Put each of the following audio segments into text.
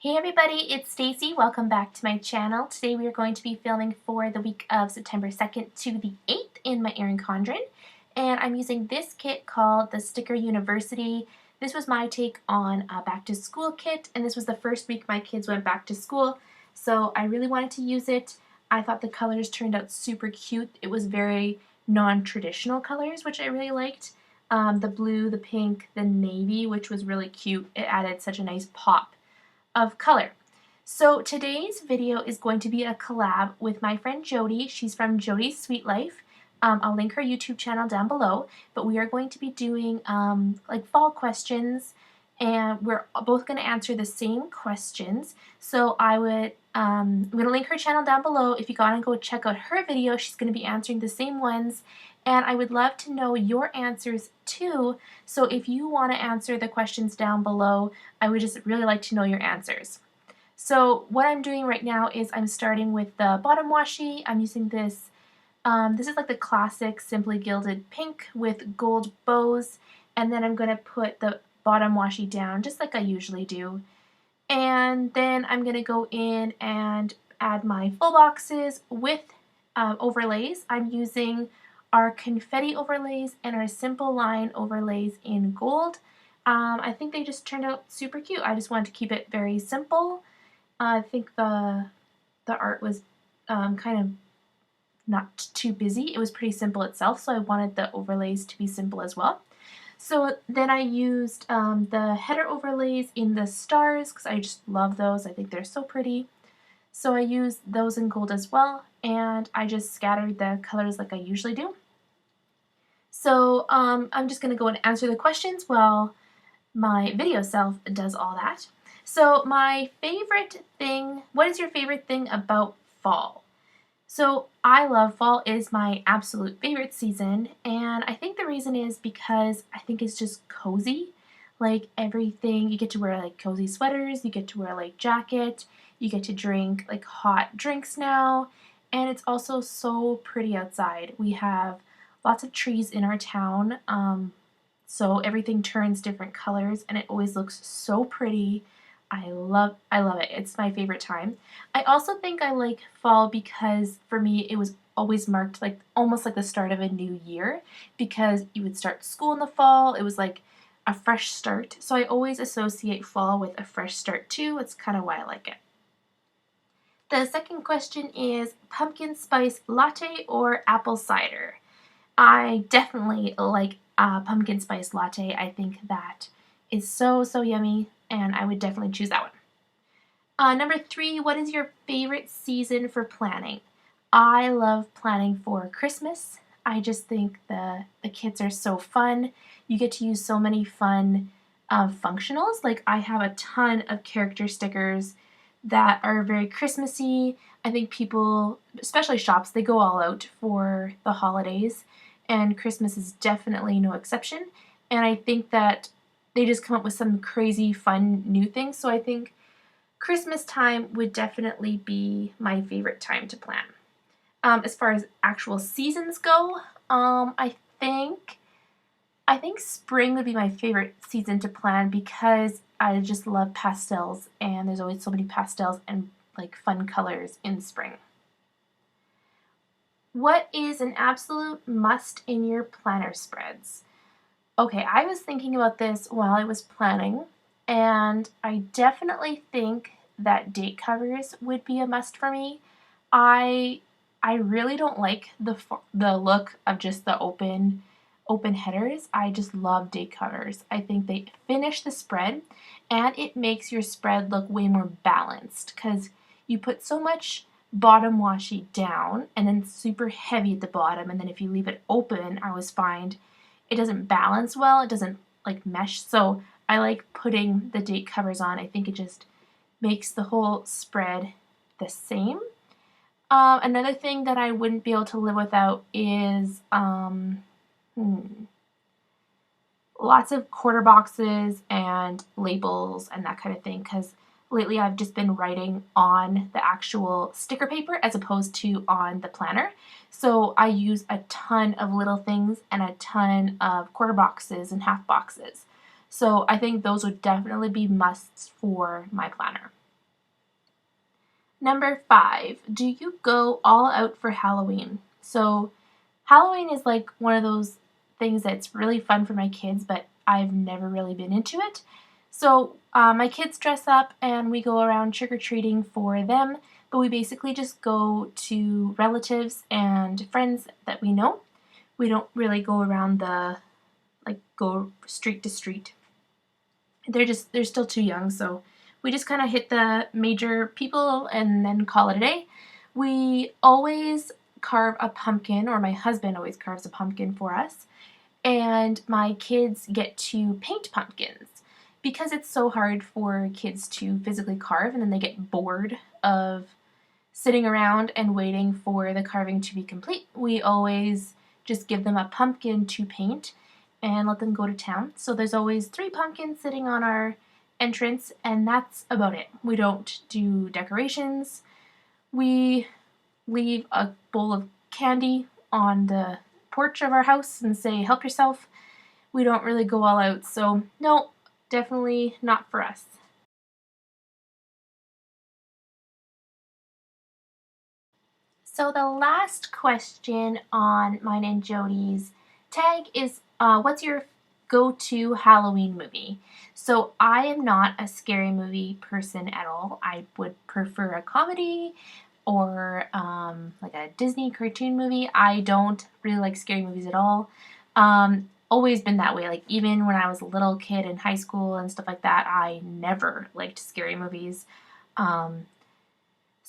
Hey everybody, it's Stacy. Welcome back to my channel. Today we are going to be filming for the week of September 2nd to the 8th in my Erin Condren. And I'm using this kit called the Sticker University. This was my take on a back to school kit, and this was the first week my kids went back to school. So I really wanted to use it. I thought the colors turned out super cute. It was very non-traditional colors, which I really liked. The blue, the pink, the navy, which was really cute. It added such a nice pop of color. So today's video is going to be a collab with my friend Jodi. She's from Jodi's Sweet Life. I'll link her YouTube channel down below, but we are going to be doing like fall questions, and we're both going to answer the same questions. So I'm going to link her channel down below. If you want to go check out her video, she's going to be answering the same ones. And I would love to know your answers too. So if you want to answer the questions down below, I would just really like to know your answers. So what I'm doing right now is I'm starting with the bottom washi. I'm using this. This is like the classic Simply Gilded pink with gold bows. And then I'm going to put the bottom washi down just like I usually do. And then I'm going to go in and add my full boxes with overlays. I'm using our confetti overlays and our simple line overlays in gold. I think they just turned out super cute. I just wanted to keep it very simple. I think the art was kind of not too busy. It was pretty simple itself, so I wanted the overlays to be simple as well. So then I used the header overlays in the stars because I just love those. I think they're so pretty. So I used those in gold as well, and I just scattered the colors like I usually do. So I'm just going to go and answer the questions while my video self does all that. So my favorite thing, what is your favorite thing about fall? So I love fall. It is my absolute favorite season, and I think the reason is because I think it's just cozy. Like everything, you get to wear like cozy sweaters, you get to wear like jacket, you get to drink like hot drinks now, and it's also so pretty outside. We have lots of trees in our town, so everything turns different colors, and it always looks so pretty. I love it. It's my favorite time. I also think I like fall because for me it was always marked like almost like the start of a new year, because you would start school in the fall. It was like a fresh start. So I always associate fall with a fresh start too. It's kind of why I like it. The second question is pumpkin spice latte or apple cider? I definitely like pumpkin spice latte. I think that is so yummy, and I would definitely choose that one. Number 3, what is your favorite season for planning? I love planning for Christmas. I just think the kits are so fun. You get to use so many fun functionals. Like I have a ton of character stickers that are very Christmassy. I think people, especially shops, they go all out for the holidays, and Christmas is definitely no exception. And I think that they just come up with some crazy fun new things. So I think Christmas time would definitely be my favorite time to plan. As far as actual seasons go, I think spring would be my favorite season to plan because I just love pastels, and there's always so many pastels and like fun colors in spring. What is an absolute must in your planner spreads? Okay, I was thinking about this while I was planning, and I definitely think that date covers would be a must for me. I really don't like the look of just the open headers. I just love date covers. I think they finish the spread, and it makes your spread look way more balanced because you put so much bottom washi down and then super heavy at the bottom, and then if you leave it open, I always find it doesn't balance well. It doesn't like mesh. So I like putting the date covers on. I think it just makes the whole spread the same. Another thing that I wouldn't be able to live without is lots of quarter boxes and labels and that kind of thing, because lately I've just been writing on the actual sticker paper as opposed to on the planner. So I use a ton of little things and a ton of quarter boxes and half boxes. So I think those would definitely be musts for my planner. Number 5, do you go all out for Halloween? So Halloween is like one of those things that's really fun for my kids, but I've never really been into it. So my kids dress up and we go around trick-or-treating for them, but we basically just go to relatives and friends that we know. We don't really go around go street to street. They're still too young, so we just kind of hit the major people and then call it a day. We always carve a pumpkin, or my husband always carves a pumpkin for us, and my kids get to paint pumpkins. Because it's so hard for kids to physically carve and then they get bored of sitting around and waiting for the carving to be complete, we always just give them a pumpkin to paint and let them go to town. So there's always 3 pumpkins sitting on our entrance, and that's about it. We don't do decorations. We leave a bowl of candy on the porch of our house and say, help yourself. We don't really go all out, so no, definitely not for us. So the last question on mine and Jodi's tag is, what's your go-to Halloween movie? So I am not a scary movie person at all. I would prefer a comedy or like a Disney cartoon movie. I don't really like scary movies at all. Always been that way. Like even when I was a little kid in high school and stuff like that, I never liked scary movies. Um,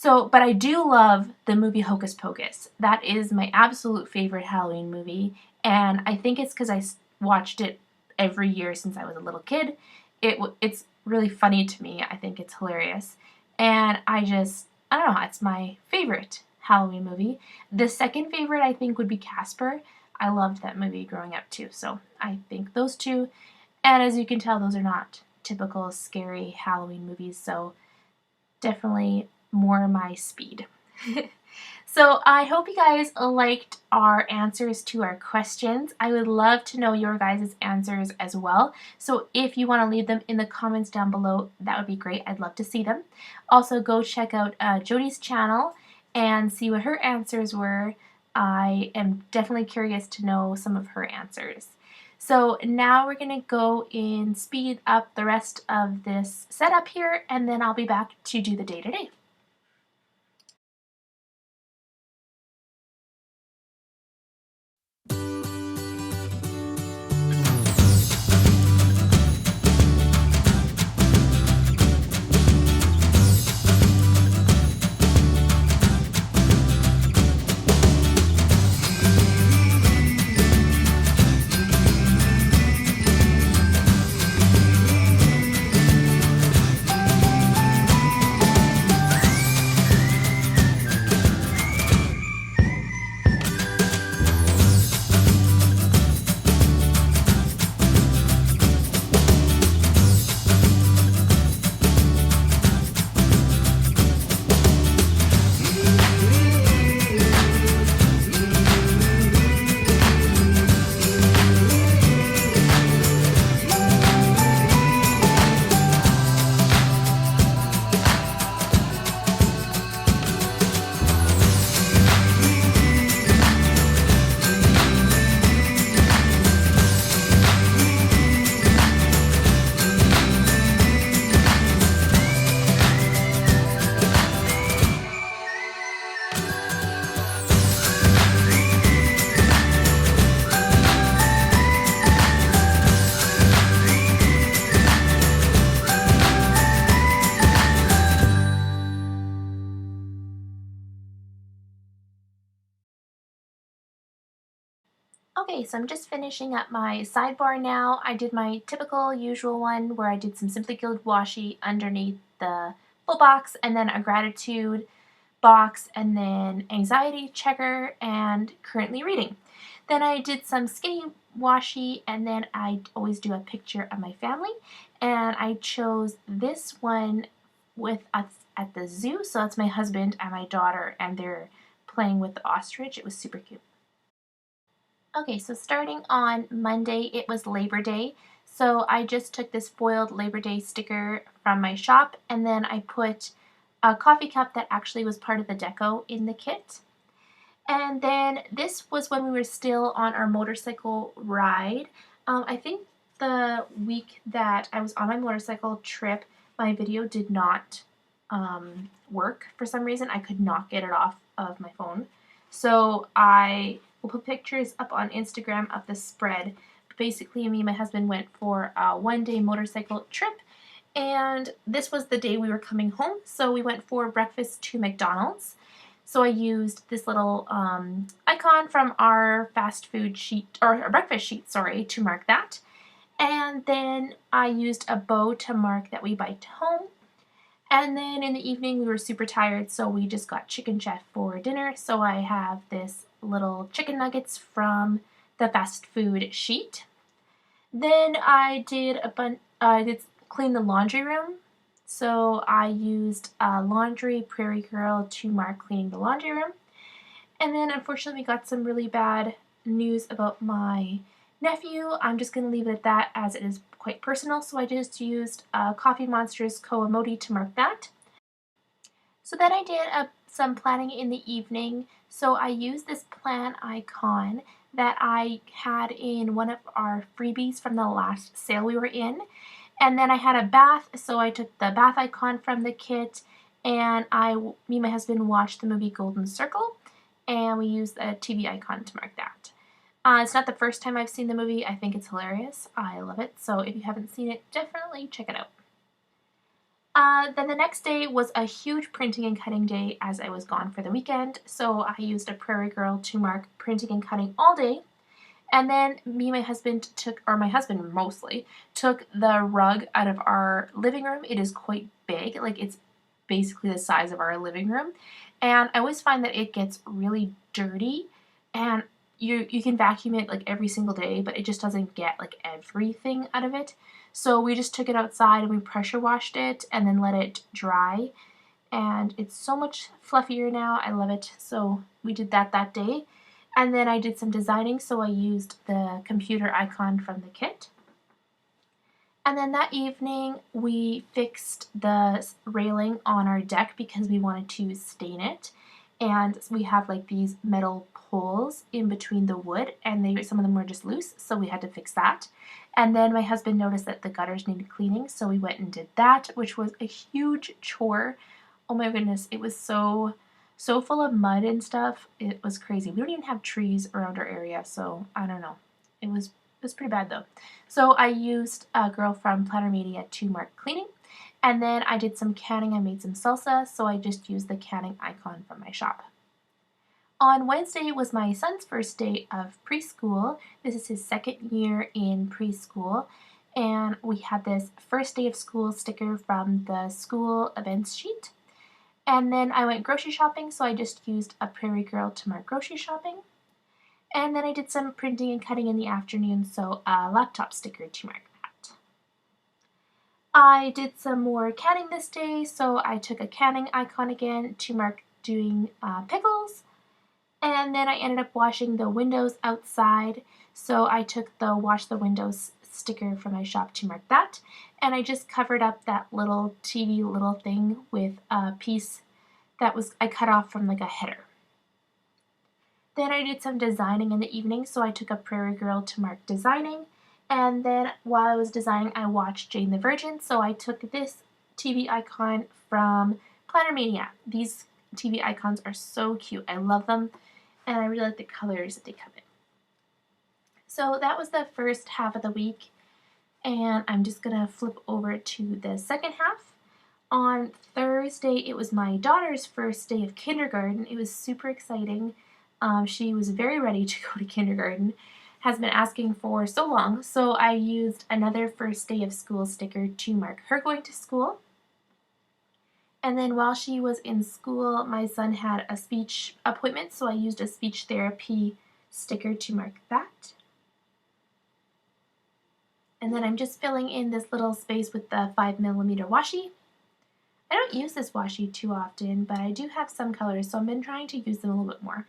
but I do love the movie Hocus Pocus. That is my absolute favorite Halloween movie, and I think it's because I watched it every year since I was a little kid. It's really funny to me. I think it's hilarious, and I don't know, it's my favorite Halloween movie. The second favorite I think would be Casper. I loved that movie growing up too, so I think those two. And as you can tell, those are not typical scary Halloween movies, so definitely more my speed. So I hope you guys liked our answers to our questions. I would love to know your guys' answers as well. So if you want to leave them in the comments down below, that would be great. I'd love to see them. Also, go check out Jodi's channel and see what her answers were. I am definitely curious to know some of her answers. So now we're going to go and speed up the rest of this setup here, and then I'll be back to do the day-to-day. Okay, so I'm just finishing up my sidebar now. I did my typical usual one where I did some Simply Gilded washi underneath the full box, and then a gratitude box, and then anxiety checker, and currently reading. Then I did some skinny washi, and then I always do a picture of my family, and I chose this one with us at the zoo. So that's my husband and my daughter, and they're playing with the ostrich. It was super cute. Okay, so starting on Monday, it was Labor Day. So I just took this foiled Labor Day sticker from my shop, and then I put a coffee cup that actually was part of the deco in the kit. And then this was when we were still on our motorcycle ride. I think the week that I was on my motorcycle trip, my video did not work for some reason. I could not get it off of my phone. So I will put pictures up on Instagram of the spread. Basically, me and my husband went for a one-day motorcycle trip, and this was the day we were coming home, so we went for breakfast to McDonald's. So I used this little icon from our fast food sheet, or our breakfast sheet, sorry, to mark that. And then I used a bow to mark that we biked home. And then in the evening we were super tired, so we just got Chicken Chef for dinner. So I have this little chicken nuggets from the fast food sheet. Then I did clean the laundry room. So I used Laundry Prairie Girl to mark cleaning the laundry room. And then unfortunately we got some really bad news about my nephew. I'm just going to leave it at that as it is quite personal. So I just used Coffee Monsterz Co emoji to mark that. So then I did some planning in the evening. So I used this plan icon that I had in one of our freebies from the last sale we were in. And then I had a bath, so I took the bath icon from the kit, and me and my husband watched the movie Golden Circle, and we used a TV icon to mark that. It's not the first time I've seen the movie. I think it's hilarious. I love it. So if you haven't seen it, definitely check it out. Then the next day was a huge printing and cutting day as I was gone for the weekend. So I used a Prairie Girl to mark printing and cutting all day. And then me and my husband my husband mostly, took the rug out of our living room. It is quite big, like it's basically the size of our living room. And I always find that it gets really dirty, and you can vacuum it like every single day, but it just doesn't get like everything out of it. So we just took it outside and we pressure washed it and then let it dry. And it's so much fluffier now. I love it. So we did that day. And then I did some designing, so I used the computer icon from the kit. And then that evening, we fixed the railing on our deck because we wanted to stain it. And we have like these metal poles in between the wood, and some of them were just loose, so we had to fix that. And then my husband noticed that the gutters needed cleaning, so we went and did that, which was a huge chore. Oh my goodness, it was so full of mud and stuff. It was crazy. We don't even have trees around our area, so I don't know. It was pretty bad though. So I used a girl from Mania to mark cleaning, and then I did some canning. I made some salsa, so I just used the canning icon from my shop. On Wednesday was my son's first day of preschool. This is his second year in preschool, and we had this first day of school sticker from the school events sheet. And then I went grocery shopping, so I just used a Prairie Girl to mark grocery shopping. And then I did some printing and cutting in the afternoon, so a laptop sticker to mark that. I did some more canning this day, so I took a canning icon again to mark doing pickles. And then I ended up washing the windows outside, so I took the wash the windows sticker from my shop to mark that, and I just covered up that little TV little thing with a piece that I cut off from like a header. Then I did some designing in the evening, so I took a Prairie Girl to mark designing, and then while I was designing I watched Jane the Virgin, so I took this TV icon from Planner Mania. These TV icons are so cute. I love them, and I really like the colors that they come in. So that was the first half of the week, and I'm just going to flip over to the second half. On Thursday, it was my daughter's first day of kindergarten. It was super exciting. She was very ready to go to kindergarten, has been asking for so long, so I used another first day of school sticker to mark her going to school. And then while she was in school, my son had a speech appointment, so I used a speech therapy sticker to mark that. And then I'm just filling in this little space with the 5mm washi. I don't use this washi too often, but I do have some colors, so I've been trying to use them a little bit more.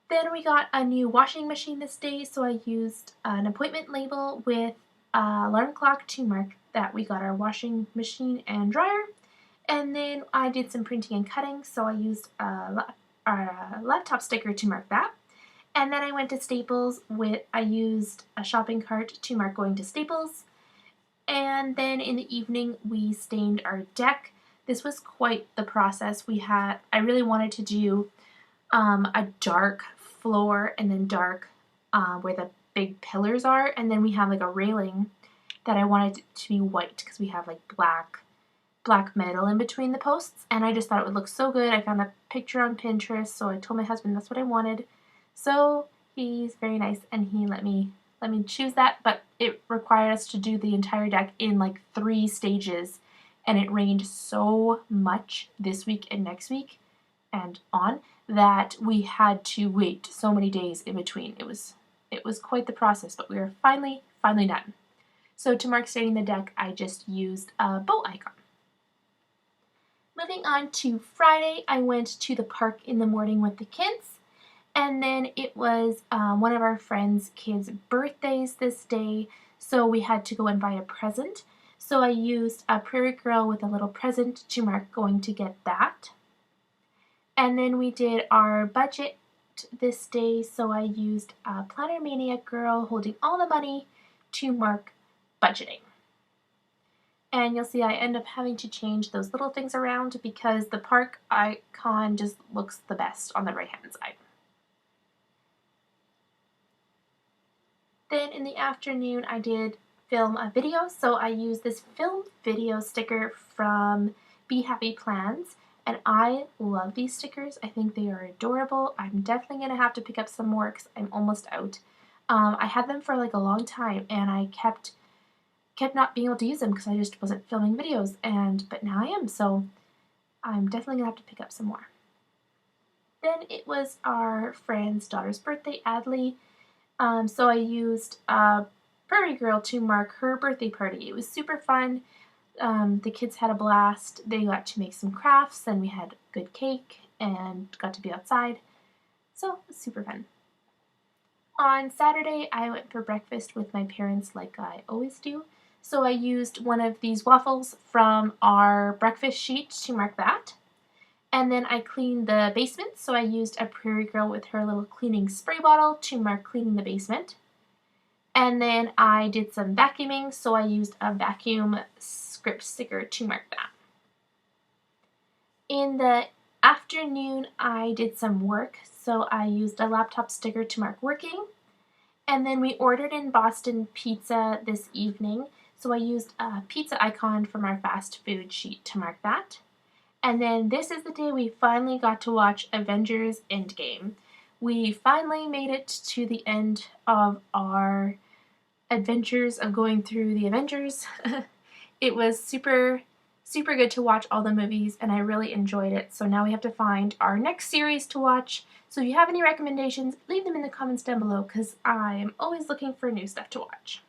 Then we got a new washing machine this day, so I used an appointment label with an alarm clock to mark that we got our washing machine and dryer. And then I did some printing and cutting, so I used a laptop sticker to mark that. And then I went to Staples I used a shopping cart to mark going to Staples. And then in the evening we stained our deck. This was quite the process. I really wanted to do a dark floor and then dark where the big pillars are, and then we have like a railing that I wanted to be white because we have like black metal in between the posts, and I just thought it would look so good. I found a picture on Pinterest, so I told my husband that's what I wanted. So he's very nice and he let me choose that, but it required us to do the entire deck in like 3 stages, and it rained so much this week and next week and on that we had to wait so many days in between. It was quite the process, but we were finally done. So to mark staining the deck, I just used a bow icon. Moving on to Friday, I went to the park in the morning with the kids, and then it was one of our friends' kids' birthdays this day, so we had to go and buy a present. So I used a Prairie Girl with a little present to mark going to get that. And then we did our budget this day, so I used a Planner Mania girl holding all the money to mark budgeting. And you'll see I end up having to change those little things around because the park icon just looks the best on the right hand side. Then in the afternoon I did film a video, so I used this film video sticker from Be Happy Plans, and I love these stickers. I think they are adorable. I'm definitely going to have to pick up some more because I'm almost out. I had them for like a long time and I kept not being able to use them because I just wasn't filming videos, but now I am, so I'm definitely going to have to pick up some more. Then it was our friend's daughter's birthday, Adley, so I used a Prairie Girl to mark her birthday party. It was super fun. The kids had a blast. They got to make some crafts and we had good cake and got to be outside, so it was super fun. On Saturday, I went for breakfast with my parents like I always do. So I used one of these waffles from our breakfast sheet to mark that. And then I cleaned the basement, so I used a Prairie Girl with her little cleaning spray bottle to mark cleaning the basement. And then I did some vacuuming, so I used a vacuum script sticker to mark that. In the afternoon, I did some work, so I used a laptop sticker to mark working. And then we ordered in Boston pizza this evening, so I used a pizza icon from our fast food sheet to mark that. And then this is the day we finally got to watch Avengers Endgame. We finally made it to the end of our adventures of going through the Avengers. It was super good to watch all the movies and I really enjoyed it. So now we have to find our next series to watch. So if you have any recommendations, leave them in the comments down below because I am always looking for new stuff to watch.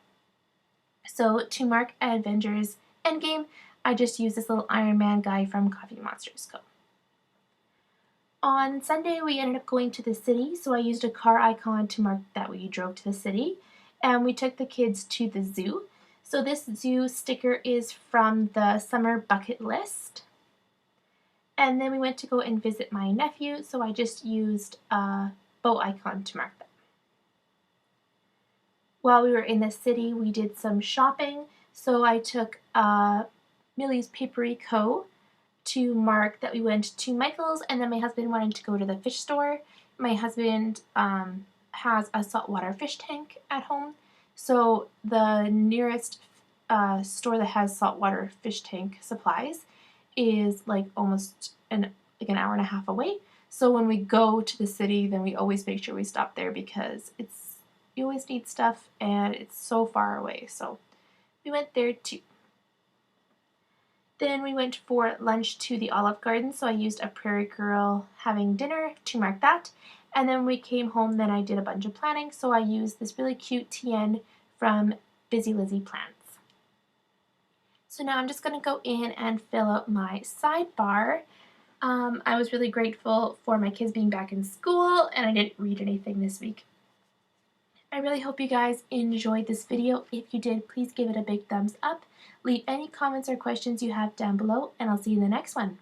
So to mark Avengers Endgame, I just used this little Iron Man guy from Monsterz Co. On Sunday, we ended up going to the city, so I used a car icon to mark that we drove to the city, and we took the kids to the zoo. So this zoo sticker is from the summer bucket list. And then we went to go and visit my nephew, so I just used a bow icon to mark that. While we were in the city, we did some shopping, so I took Millies Paper Co to mark that we went to Michael's, and then my husband wanted to go to the fish store. My husband has a saltwater fish tank at home, so the nearest store that has saltwater fish tank supplies is like almost an hour and a half away. So when we go to the city, then we always make sure we stop there because you always need stuff and it's so far away. So we went there too. Then we went for lunch to the Olive Garden, so I used a Prairie Girl having dinner to mark that. And then we came home, then I did a bunch of planning, so I used this really cute TN from Busy Lizzie Plans. So now I'm just going to go in and fill out my sidebar. I was really grateful for my kids being back in school, and I didn't read anything this week. I really hope you guys enjoyed this video. If you did, please give it a big thumbs up. Leave any comments or questions you have down below, and I'll see you in the next one.